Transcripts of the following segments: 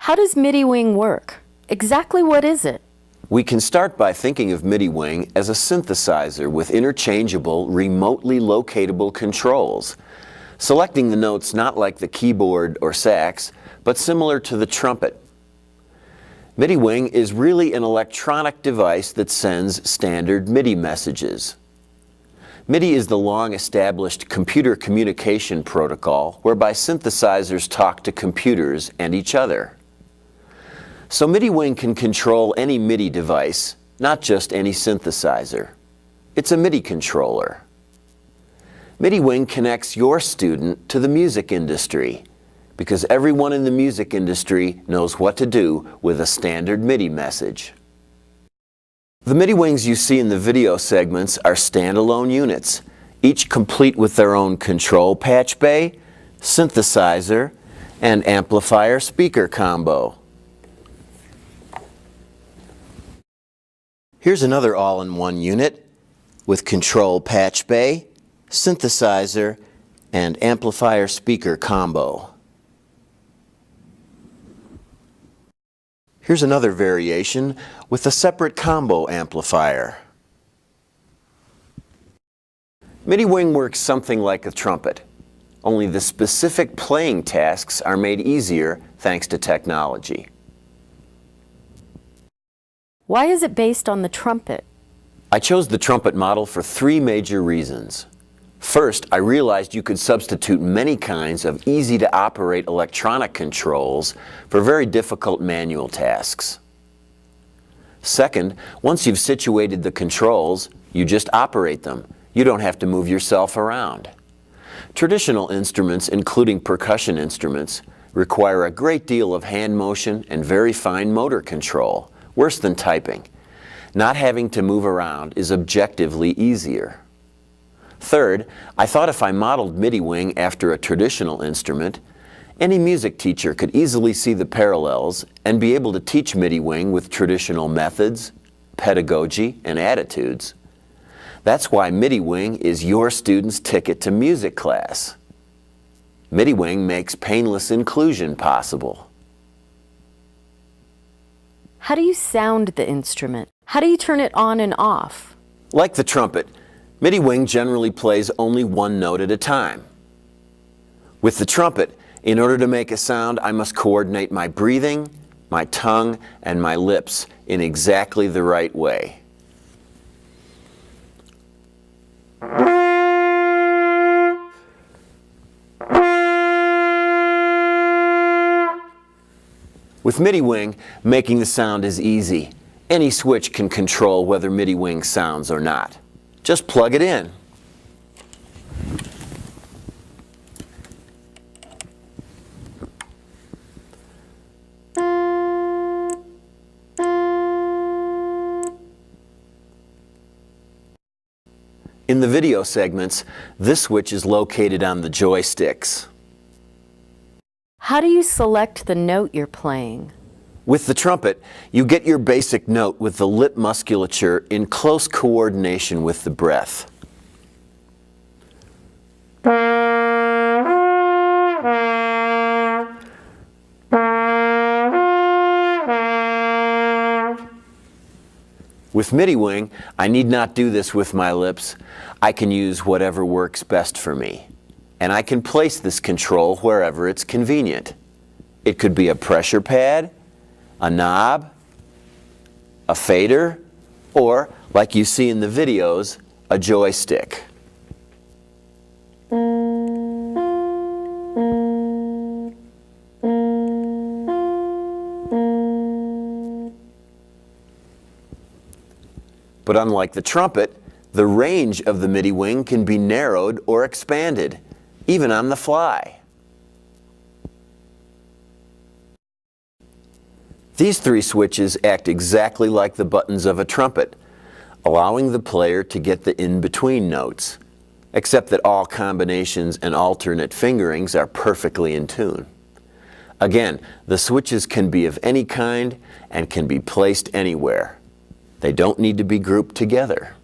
How does MidiWing work? Exactly what is it? We can start by thinking of MidiWing as a synthesizer with interchangeable, remotely locatable controls, selecting the notes not like the keyboard or sax, but similar to the trumpet. MidiWing is really an electronic device that sends standard MIDI messages. MIDI is the long-established computer communication protocol whereby synthesizers talk to computers and each other. So MidiWing can control any MIDI device, not just any synthesizer. It's a MIDI controller. MidiWing connects your student to the music industry, because everyone in the music industry knows what to do with a standard MIDI message. The MidiWings you see in the video segments are standalone units, each complete with their own control patch bay, synthesizer, and amplifier speaker combo. Here's another all-in-one unit with control patch bay, synthesizer, and amplifier speaker combo. Here's another variation with a separate combo amplifier. MidiWing works something like a trumpet, only the specific playing tasks are made easier thanks to technology. Why is it based on the trumpet? I chose the trumpet model for three major reasons. First, I realized you could substitute many kinds of easy-to-operate electronic controls for very difficult manual tasks. Second, once you've situated the controls, you just operate them. You don't have to move yourself around. Traditional instruments, including percussion instruments, require a great deal of hand motion and very fine motor control, worse than typing. Not having to move around is objectively easier. Third, I thought if I modeled MidiWing after a traditional instrument, any music teacher could easily see the parallels and be able to teach MidiWing with traditional methods, pedagogy, and attitudes. That's why MidiWing is your student's ticket to music class. MidiWing makes painless inclusion possible. How do you sound the instrument? How do you turn it on and off? Like the trumpet, MidiWing generally plays only one note at a time. With the trumpet, in order to make a sound, I must coordinate my breathing, my tongue, and my lips in exactly the right way. With MidiWing, making the sound is easy. Any switch can control whether MidiWing sounds or not. Just plug it in. In the video segments, this switch is located on the joysticks. How do you select the note you're playing? With the trumpet, you get your basic note with the lip musculature in close coordination with the breath. With MidiWing, I need not do this with my lips. I can use whatever works best for me. And I can place this control wherever it's convenient. It could be a pressure pad, a knob, a fader, or, like you see in the videos, a joystick. But unlike the trumpet, the range of the MidiWing can be narrowed or expanded, even on the fly. These three switches act exactly like the buttons of a trumpet, allowing the player to get the in-between notes, except that all combinations and alternate fingerings are perfectly in tune. Again, the switches can be of any kind and can be placed anywhere. They don't need to be grouped together.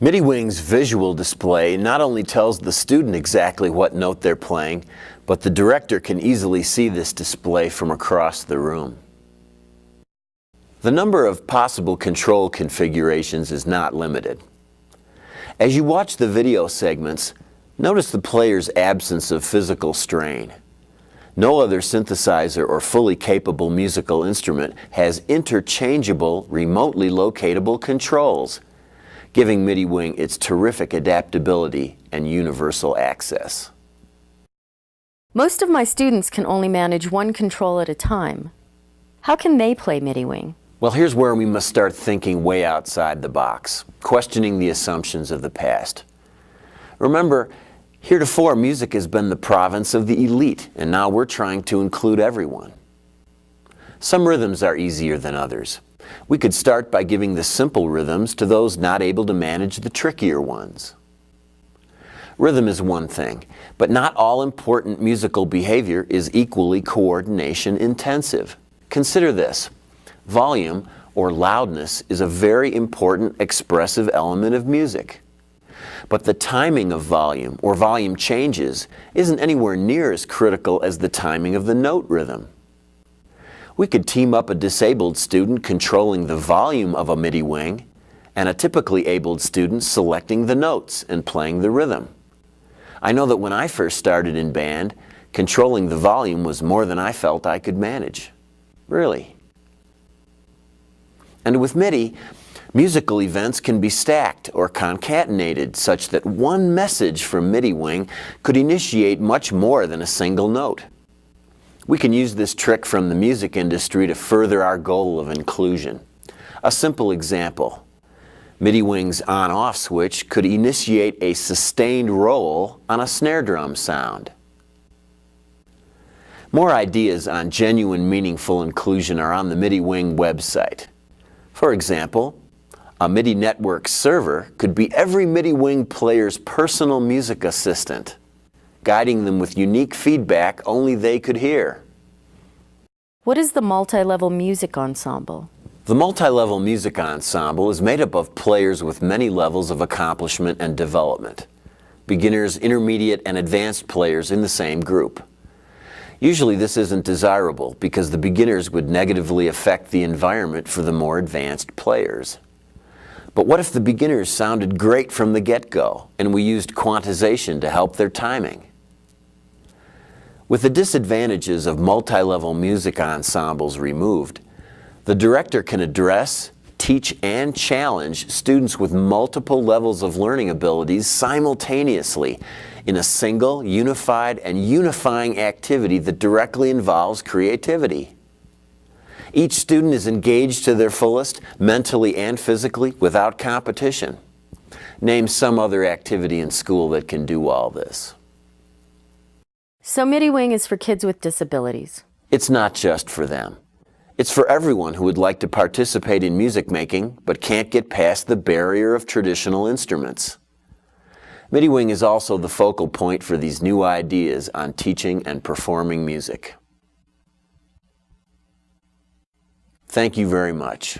MidiWing's visual display not only tells the student exactly what note they're playing, but the director can easily see this display from across the room. The number of possible control configurations is not limited. As you watch the video segments, notice the player's absence of physical strain. No other synthesizer or fully capable musical instrument has interchangeable, remotely locatable controls, giving MidiWing its terrific adaptability and universal access. Most of my students can only manage one control at a time. How can they play MidiWing? Well, here's where we must start thinking way outside the box, questioning the assumptions of the past. Remember, heretofore music has been the province of the elite, and now we're trying to include everyone. Some rhythms are easier than others. We could start by giving the simple rhythms to those not able to manage the trickier ones. Rhythm is one thing, but not all important musical behavior is equally coordination intensive. Consider this. Volume, or loudness, is a very important expressive element of music. But the timing of volume, or volume changes, isn't anywhere near as critical as the timing of the note rhythm. We could team up a disabled student controlling the volume of a MidiWing and a typically abled student selecting the notes and playing the rhythm. I know that when I first started in band, controlling the volume was more than I felt I could manage. Really. And with MIDI, musical events can be stacked or concatenated such that one message from MidiWing could initiate much more than a single note. We can use this trick from the music industry to further our goal of inclusion. A simple example. MidiWing's on-off switch could initiate a sustained roll on a snare drum sound. More ideas on genuine, meaningful inclusion are on the MidiWing website. For example, a MIDI network server could be every MidiWing player's personal music assistant, guiding them with unique feedback only they could hear. What is the multi-level music ensemble? The multi-level music ensemble is made up of players with many levels of accomplishment and development. Beginners, intermediate, and advanced players in the same group. Usually this isn't desirable because the beginners would negatively affect the environment for the more advanced players. But what if the beginners sounded great from the get-go and we used quantization to help their timing? With the disadvantages of multi-level music ensembles removed, the director can address, teach, and challenge students with multiple levels of learning abilities simultaneously in a single, unified, and unifying activity that directly involves creativity. Each student is engaged to their fullest, mentally and physically, without competition. Name some other activity in school that can do all this. So MidiWing is for kids with disabilities. It's not just for them. It's for everyone who would like to participate in music making but can't get past the barrier of traditional instruments. MidiWing is also the focal point for these new ideas on teaching and performing music. Thank you very much.